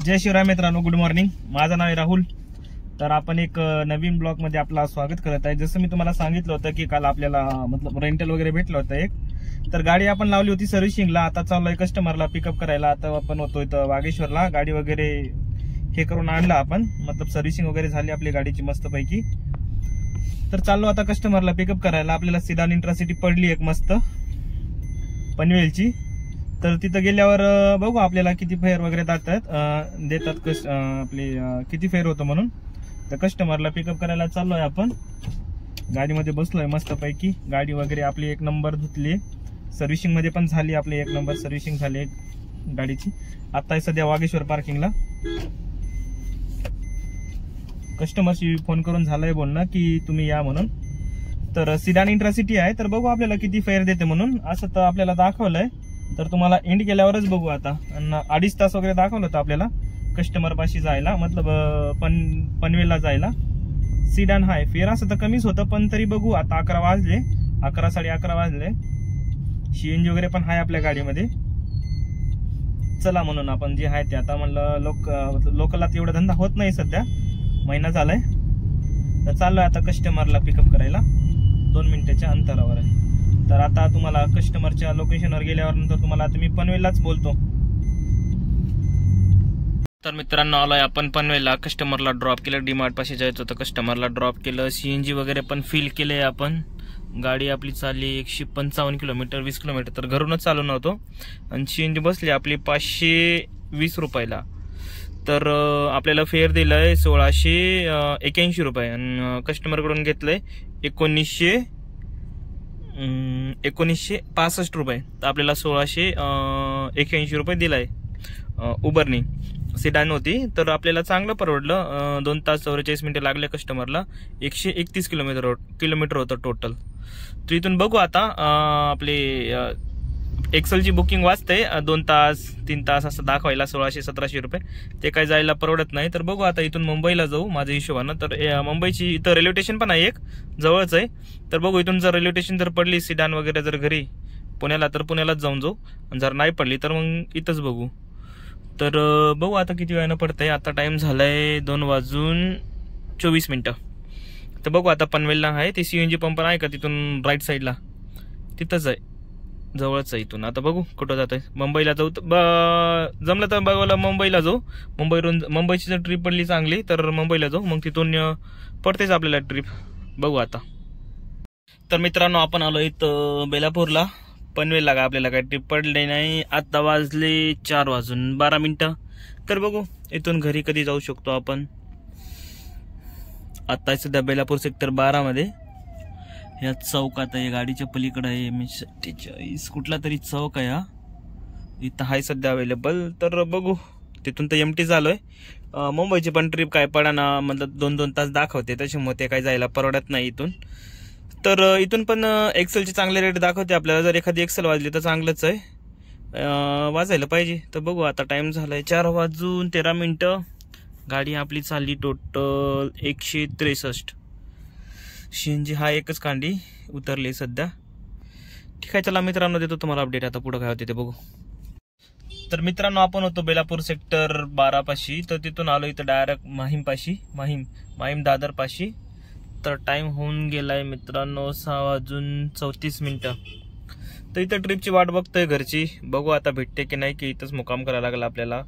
जय शिवराय मित्रांनो, good morning. माझं नाव आहे राहुल. तर आपण एक नवीन ब्लॉग मध्ये आपला स्वागत करत आहे. जसं मी तुम्हाला सांगितलं होतं की काल आपल्याला रेंटल वगैरे भेटलं होतं एक, तर गाडी आपण लावली होती सर्व्हिसिंगला. आता चाललोय कस्टमरला पिकअप करायला. आता आपण होतो इथं वागेश्वरला. गाडी वगैरे हे करून आणला आपण, सर्व्हिसिंग वगैरे झाली आपली गाडीची मस्तपैकी. तर चाललो आता कस्टमरला पिकअप करायला. आपल्याला सिडान इंट्रासिटी पडली एक मस्त पनवेलची. तर तिथं गेल्यावर बघू आपल्याला किती फेअर वगैरे देतात आपले किती फेअर होतं म्हणून. तर कस्टमरला पिकअप करायला चाललोय आपण. गाडीमध्ये बसलोय मस्तपैकी. गाडी वगैरे आपली एक नंबर धुतली, सर्व्हिसिंग मध्ये पण झाली आपली एक नंबर सर्व्हिसिंग झाली गाडीची. आता आहे सध्या वागेश्वर पार्किंगला. कस्टमरशी फोन करून झालंय बोलणं की तुम्ही या म्हणून. तर सिडान इंट्रासिटी आहे, तर बघू आपल्याला किती फेअर देते म्हणून. असं तर आपल्याला दाखवलंय, तर तुम्हाला एंड केल्यावरच बघू आता. 2.5 तास वगैरे दाखवलं होतं आपल्याला कस्टमर पाशी जायला, पनवेलला जायला. सिडान हाय फेअर असं तर कमीच होतं, पण तरी बघू आता. 11 वाजले, 11 साडे 11 वाजले. सीएनजी वगैरे पण आहे आपल्या गाडीमध्ये. चला म्हणून आपण जे आहे ते आता म्हणलं लोकलला एवढा धंदा होत नाही सध्या, महिना झालाय. तर चाललोय आता कस्टमरला पिकअप करायला. 2 मिनिटाच्या अंतरावर आहे. तर आता तुम्हाला कस्टमरच्या लोकेशनवर गेल्यावर नंतर तुम्हाला मी पनवेललाच बोलतो. तर मित्रांनो, आलोय आपण पनवेलला. कस्टमरला ड्रॉप केलं. डीमार्ट पाशी जायचं होतं, कस्टमरला ड्रॉप केलं. सीएनजी वगैरे पण फिल केले आपण. गाडी आपली चालली 155 किलोमीटर, 20 किलोमीटर. तर घरूनच चालू नव्हतो. आणि सीएनजी बसली आपली 520 रुपयाला. तर आपल्याला फेअर दिलंय 1681 रुपये. आणि कस्टमरकडून घेतलंय 1965 रुपये. तर आपल्याला 1681 रुपये दिलाय. उबरनी सिडान होती, तर आपल्याला चांगलं परवडलं. 2 तास 44 मिनिटं लागले कस्टमरला. 131 किलोमीटर होतं टोटल. तर इथून बघू आता. आपले एक्सेलची बुकिंग वाचते 2 तास 3 तास असं दाखवायला 1600-1700 रुपये. ते काय जायला परवडत नाही. तर बघू आता. इथून मुंबईला जाऊ माझ्या हिशोबानं. तर मुंबईची इथं रेल्वे स्टेशन पण आहे एक, जवळच आहे. तर बघू इथून जर रेल्वे स्टेशन जर पडली सिडान वगैरे जर घरी पुण्याला, तर पुण्यालाच जाऊन जाऊ. जर नाही पडली तर मग इथंच बघू. तर बघू आता किती वेळानं पडतंय. आता टाइम झालाय 2:24. तर बघू आता. पनवेलला आहे ते सीएनजी पंप आहे का तिथून राईट साईडला, तिथंच आहे, जवळच आहे इथून. आता बघू कुठं जात आहे. मुंबईला जाऊ, जमलं तर बघायला मुंबईला जाऊ. मुंबईची जर ट्रिप पडली चांगली तर मुंबईला जाऊ. मग तिथून पडतेच आपल्याला ट्रिप. बघू आता. तर मित्रांनो, आपण आलो इथं बेलापूरला. पनवेलला का आपल्याला काही ट्रिप पडली नाही. आता वाजले 4:12. तर बघू इथून घरी कधी जाऊ शकतो आपण. आता सध्या बेलापूर सेक्टर 12 मध्ये या चौकात आहे. गाडीच्या पलीकडे आहे M47 कुठला तरी चौक आहे हा. इथं आहे सध्या अवेलेबल. तर बघू. तिथून तर एमटी झालोय. मुंबईची पण ट्रिप काय पडाना, 2-2 तास दाखवते, त्याच्यामुळे ते काय जायला परवडत नाही इथून. तर इथून पण एक्सेलचे चांगले रेट दाखवते आपल्याला. जर एखादी एक्सेल वाजली तर चांगलंच आहे, वाजायला पाहिजे. तर बघू आता. टाइम झालाय 4:13. गाडी आपली चालली टोटल 163. सीएनजी हा एकच कांडी उतरली सध्या. ठीक आहे, चला मित्रांनो, देतो तुम्हाला अपडेट आता पुढे काय होते ते बघू. तर मित्रांनो, आपण होतो बेलापूर सेक्टर 12 पाशी. तर तिथून आलो इथं डायरेक्ट माहीम पाशी, माहीम दादर पाशी. तर टाइम होऊन गेलाय मित्रांनो 6:34. तर इथं ट्रिपची वाट बघतोय घरची. बघू आता भेटते की नाही, की इथंच मुक्काम करायला लागला आपल्याला,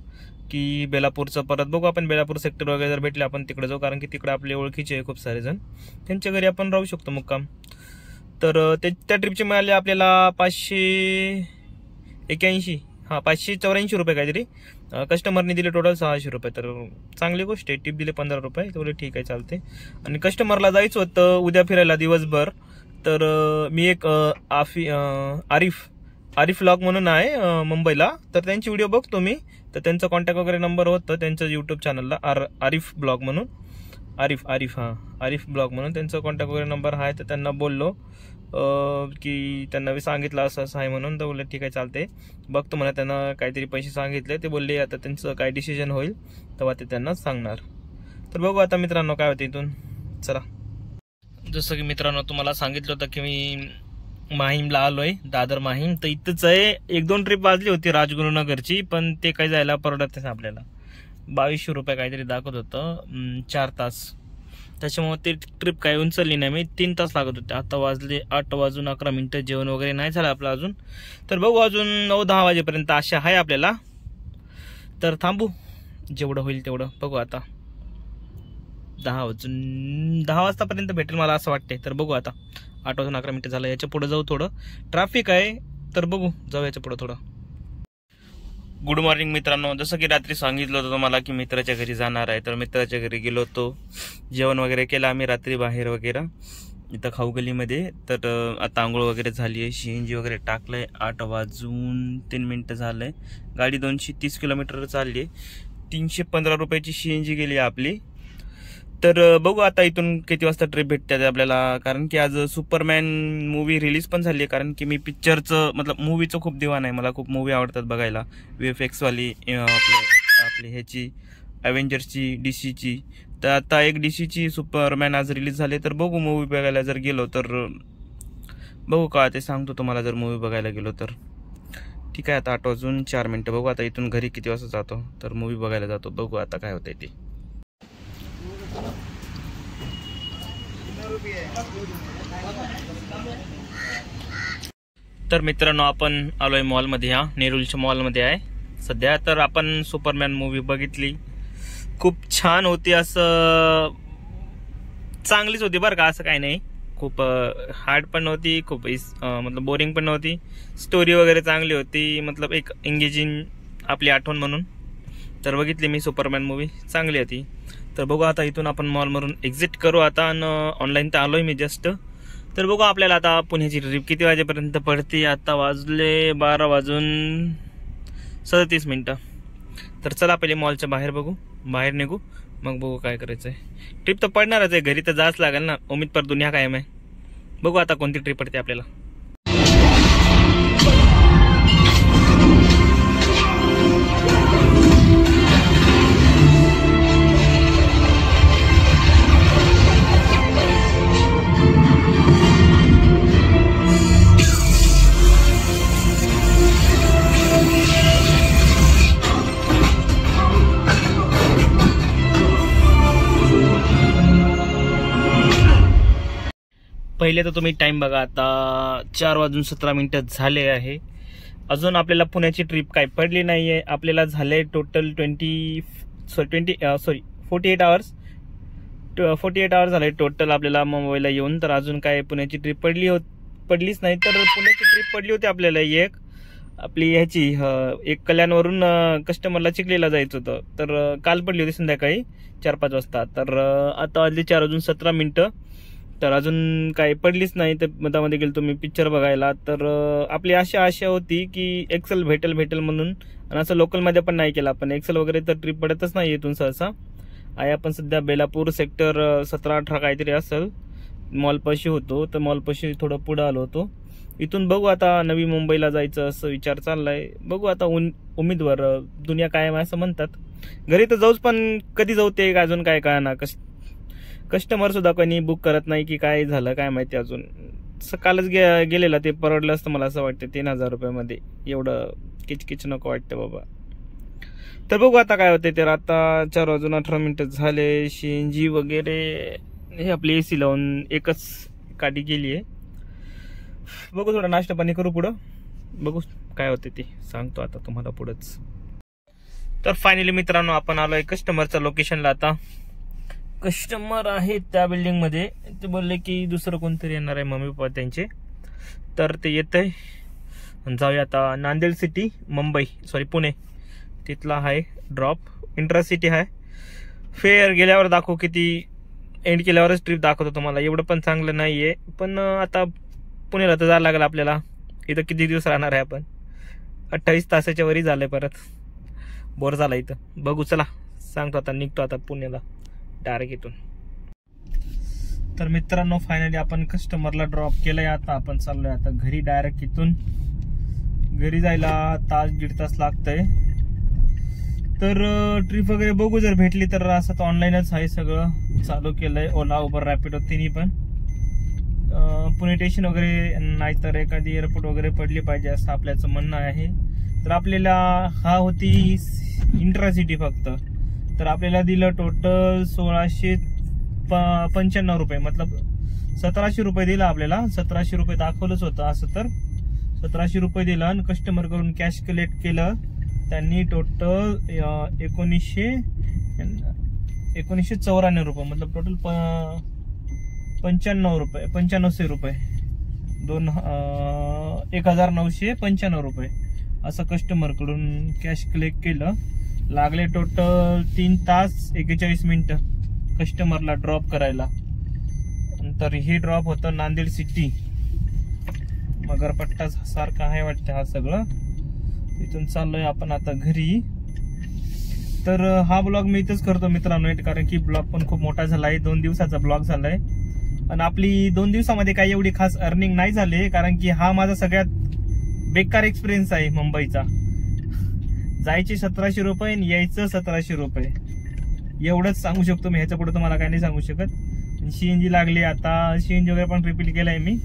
की बेलापूरचं परत बघू आपण. बेलापूर सेक्टर वगैरे जर भेटले आपण तिकडे जाऊ, कारण की तिकडे आपले ओळखीचे आहे खूप सारे जण. त्यांच्या घरी आपण राहू शकतो मुक्काम. तर त्या ट्रिपचे मिळाले आपल्याला 581, 584 रुपये काहीतरी. कस्टमरने दिले टोटल 600 रुपये. तर चांगली गोष्ट आहे. टिप दिले 15 रुपये, तेवढे ठीक आहे, चालते. आणि कस्टमरला जायचं होतं उद्या फिरायला दिवसभर. तर मी एक आरिफ व्लॉग म्हणून आहे मुंबईला. तर त्यांची व्हिडिओ बघतो मी. तर त्यांचा कॉन्टॅक्ट वगैरे नंबर होतं त्यांच्या यूट्यूब चॅनलला, आरिफ ब्लॉग म्हणून. आरिफ ब्लॉग म्हणून त्यांचा कॉन्टॅक्ट वगैरे नंबर आहे. तर त्यांना बोललो की त्यांना सांगितलं असं आहे म्हणून. तर बोलले ठीक आहे, चालते, बघतो म्हणा. त्यांना काहीतरी पैसे सांगितले. ते बोलले आता त्यांचं काय डिसिजन होईल तेव्हा ते त्यांना सांगणार. तर बघू आता मित्रांनो काय होते इथून. चला. जसं की मित्रांनो तुम्हाला सांगितलं होतं की मी माहीमला आलोय, दादर माहीम. तर इथंच आहे. 1-2 ट्रिप वाजली होती राजगुरुनगरची, पण ते काही जायला परवडत नाही आपल्याला. 2200 रुपये काहीतरी दाखवत होतं 4 तास. त्याच्यामुळे ते ट्रिप काही उचलली नाही मी. 3 तास लागत होते. आता वाजले 8:11 जेवण वगैरे नाही झालं आपलं अजून. तर बघू अजून 9-10 वाजेपर्यंत आशा आहे आपल्याला. तर थांबू, जेवढं होईल तेवढं बघू. आता 10 वाजतापर्यंत भेटेल मला असं वाटते. तर बघू आता 8:11 झालं. याच्या पुढे जाऊ, थोडं ट्रॅफिक आहे तर बघू, जाऊ याच्या पुढे थोडं. गुड मॉर्निंग मित्रांनो. जसं की रात्री सांगितलं होतं तुम्हाला की मित्राच्या घरी जाणार आहे, तर मित्राच्या घरी गेलो होतो. जेवण वगैरे केलं आम्ही रात्री बाहेर वगैरे इथं खाऊगलीमध्ये. तर आता आंघोळ वगैरे झाली आहे, CNG वगैरे टाकलंय. 8:03 झालंय. गाडी 230 किलोमीटर चालली आहे. 315 रुपयाची CNG गेली आपली. तर बघू आता इथून किती वाजता ट्रिप भेटते आपल्याला, कारण की आज सुपरमॅन मूवी रिलीज पण झाली आहे. कारण की मी पिक्चरचं मतलब मूवीचं खूप दिवाण आहे, मला खूप मूवी आवडतात बघायला. VFX वाली आपली ह्याची अव्हेंजर्सची, DCची. तर आता एक DCची सुपरमॅन आज रिलीज झाली. तर बघू मूवी बघायला जर गेलो तर बघू का ते सांगतो तुम्हाला, जर मूवी बघायला गेलो तर. ठीक आहे, आता 8:04 बघू आता इथून घरी किती वाजता जातो. तर मूवी बघायला जातो, बघू आता काय होतंय ते. तर मित्रांनो आपण आलोय मॉलमध्ये. ह्या नेरूलच्या मॉलमध्ये आहे सध्या. तर आपण सुपरमॅन मूवी बघितली, खूप छान होती. असं चांगलीच होती बरं का, असं काही नाही. खूप हार्ड पण नव्हती, खूप मतलब बोरिंग पण नव्हती. स्टोरी वगैरे चांगली होती, मतलब एक एंगेजिंग आपली आठवण म्हणून. तर बघितली मी सुपरमॅन मूवी, चांगली होती. तर बघू आता इथून आपण मॉलमधून एक्झिट करू आता. आणि ऑनलाईन तर आलोय मी जस्ट. तर बघू आपल्याला आता पुण्याची ट्रिप किती वाजेपर्यंत पडते. आता वाजले 12:37. तर चला पहिले मॉलच्या बाहेर बघू, बाहेर निघू, मग बघू काय करायचं आहे. ट्रिप तर पडणारच आहे, घरी तर जाच लागेल ना. उम्मीद पर दुनिया कायम आहे. बघू आता कोणती ट्रिप पडते आपल्याला. पहिले तर तुम्ही टाइम बघा, आता 4:17 झाले आहे. अजून आपल्याला पुण्याची ट्रिप काय पडली नाहीये. आपल्याला झाले टोटल 48 आवर्स. 48 आवर्स झाले टोटल आपल्याला मुंबईला येऊन. तर अजून काय पुण्याची ट्रिप पडलीच नाही. तर पुण्याची ट्रिप पडली होती आपल्याला एक आपली ह्याची एक कल्याणवरून कस्टमरला चिखलीला जायचं होतं. तर काल पडली होती संध्याकाळी 4-5 वाजता. तर आता वाजले 4:17. तर अजून काही पडलीच नाही. तर मधामध्ये गेलो तुम्ही पिक्चर बघायला. तर आपली आशा होती की एक्सेल भेटेल म्हणून. आणि असं लोकलमध्ये पण नाही केलं आपण एक्सेल वगैरे. तर ट्रिप पडतच नाही इथून सहसा. आहे आपण सध्या बेलापूर सेक्टर 17-18 काहीतरी असेल, मॉलपाशी होतो. तर मॉलपाशी थोडं पुढं आलो होतो. इथून बघू आता नवी मुंबईला जायचं असं विचार चाललाय. बघू आता उमेदवार दुनिया कायम आहे असं म्हणतात. घरी तर जाऊच, पण कधी जाऊ ते अजून काय ना. कस्टमर सुद्धा कोणी बुक करत नाही की काय झालं काय माहिती. अजून सकाळच गेलेला ते परवडलं असतं मला असं वाटतं. 3000 रुपयामध्ये एवढं किचकिच नको वाटतं बाबा. तर बघू आता काय होते. तर आता 4:18 झाले. CNG वगैरे हे आपली AC लावून एकच गाडी गेली आहे. बघू थोडा नाश्ता पाणी करू, पुढं बघू काय होते ते सांगतो आता तुम्हाला पुढंच. तर फायनली मित्रांनो आपण आलोय कस्टमरच्या लोकेशनला. आता कस्टमर आहे त्या बिल्डिंग मध्ये. ते बोलले की दुसरं कोणतरी येणार आहे, मम्मी पप्पा त्यांचे. तर ते येत आहे. जाऊया आता. नांदेड सिटी पुणे तिथला आहे ड्रॉप. इंट्रासिटी आहे. फेअर गेल्यावर दाखवू, किती एंड केल्यावरच ट्रिप दाखवतो तुम्हाला. एवढं पण चांगलं नाहीये. पण आता पुण्याला तर जायला लागेल आपल्याला. इथं किती दिवस राहणार आहे आपण. 28 तासाच्या वरी झालंय. परत बोर झाला इथं. बघू चला, सांगतो आता. निघतो आता पुण्याला डायरेक्ट इथून. तर मित्रांनो फायनली आपण कस्टमरला ड्रॉप केलंय. आता आपण चाललोय आता घरी डायरेक्ट. इथून घरी जायला 1.5 तास लागतंय. तर ट्रिप वगैरे बघू, जर भेटली तर. असं तर ऑनलाईनच आहे सगळं चालू केलंय. ओला, उबर, रॅपिडो तिन्ही पण. पुणे स्टेशन वगैरे नाहीतर एखादी एअरपोर्ट वगैरे पडली पाहिजे असं आपल्याचं म्हणणं आहे. तर आपल्याला हा होती इंट्रासिटी फक्त. तर आपल्याला दिलं टोटल 1695 रुपये, मतलब 1700 रुपये दिला आपल्याला. 1700 रुपये दाखवलंच होतं असं, तर 1700 रुपये दिलं आणि कस्टमर कडून कॅश कलेक्ट केलं त्यांनी टोटल 1994 रुपये, मतलब टोटल 9500 रुपये 1995 रुपये असं कस्टमर कडून कॅश कलेक्ट केलं. लागले टोटल 3 तास 41 मिनिटं कस्टमरला ड्रॉप करायला. नंतर हे ड्रॉप होतं नांदेड सिटी, मगरपट्टा सारखं आहे वाटतं हा सगळं. इथून चाललोय आपण आता घरी. तर हा ब्लॉग मी इथंच करतो मित्रांनो, कारण की ब्लॉग पण खूप मोठा झालाय, 2 दिवसाचा ब्लॉग झालाय. आणि आपली 2 दिवसामध्ये काही एवढी खास अर्निंग नाही झाली, कारण की हा माझा सगळ्यात बेकार एक्सपिरियन्स आहे मुंबईचा. जायचे 1700 रुपये आणि यायचं 1700 रुपये, एवढंच सांगू शकतो मी. ह्याच्या पुढे तुम्हाला काही नाही सांगू शकत. सीएनजी लागली आता, सीएनजी वगैरे पण रिपीट केलाय मी.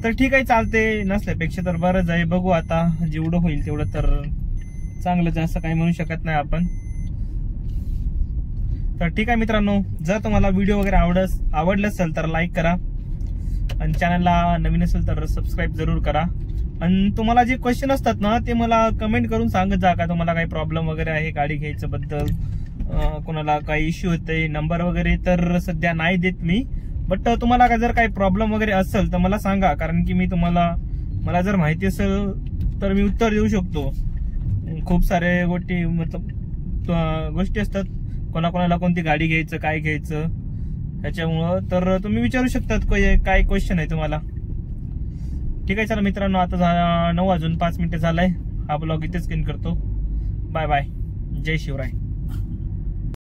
तर ठीक आहे, चालते, नसल्यापेक्षा तर बरंच आहे. बघू आता जेवढं होईल तेवढं तर चांगलं, जास्त काही म्हणू शकत नाही आपण. तर ठीक आहे मित्रांनो, जर तुम्हाला व्हिडिओ वगैरे आवडलं असेल तर लाईक करा आणि चॅनलला नवीन असेल तर सबस्क्राईब जरूर करा. आणि तुम्हाला जे क्वेश्चन असतात ना ते मला कमेंट करून सांगत जा, का तुम्हाला काही प्रॉब्लेम वगैरे आहे गाडी घ्यायचं बद्दल, कोणाला काही इश्यू होते. नंबर वगैरे तर सध्या नाही देत मी, बट तुम्हाला जर काही प्रॉब्लेम वगैरे असेल तर मला सांगा, कारण की मी मला जर माहिती असेल तर मी उत्तर देऊ शकतो. खूप सारे गोष्टी असतात, कोणाकोणाला कोणती गाडी घ्यायचं, काय घ्यायचं ह्याच्यामुळं. तर तुम्ही विचारू शकतात काय क्वेश्चन आहे तुम्हाला. ठीक आहे, चला मित्रांनो, आता 9:05 झालाय. हा ब्लॉग इथेच एंड करतो. बाय बाय, जय शिवराय.